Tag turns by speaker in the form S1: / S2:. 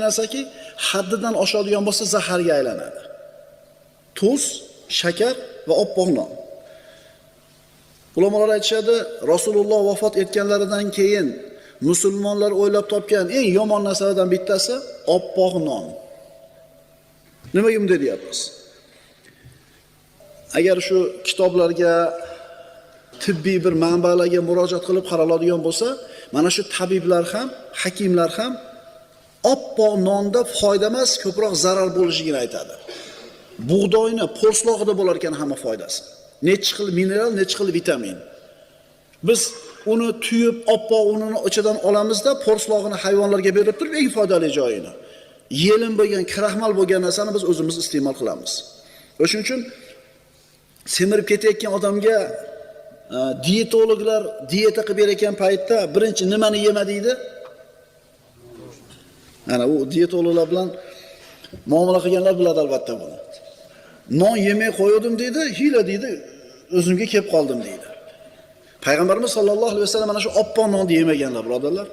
S1: narsaki haddidan oshadigan bo'lsa zaharga aylanadi. Tuz, shakar va oppoq non. Ulamolar aytishadi, Rasululloh vafot etganlaridan keyin musulmonlar o'ylab topgan eng yomon narsalardan bittasi oppoq non. Nimaga bunday deyapmiz? Agar shu kitoblarga, tibbiy bir manbalarga murojaat qilib qaraladigan bo'lsa, mana shu tabiblar ham, hakimlar ham oppoq nonda foyda emas, ko'proq zarar bo'lishini aytadi. Bug'doyni po'rslog'ida bo'lar ekan hamma foydasi. Necha xil mineral, necha xil vitamin. Biz uni tuyib, oppoq unini ichidan olamizda, po'rslog'ini hayvonlarga berib turib, eng foydali joyini. Yelin bo'lgan, kraxmal bo'lgan narsani biz o'zimiz iste'mol qilamiz. O'shuning uchun semirib ketayotgan odamga diyetologlar diyeta qilib berayotgan paytda birinchi nimani yema deydi? Ana u diyetologlar bilan muomala qilganlar biladi albatta buni. Non yemay qo'ydim deydi, hiyla deydi, o'zimga kelib qoldim deydi. Payg'ambarimiz sollallohu alayhi vasallam mana shu oppoq nonni yemaganlar, birodarlar.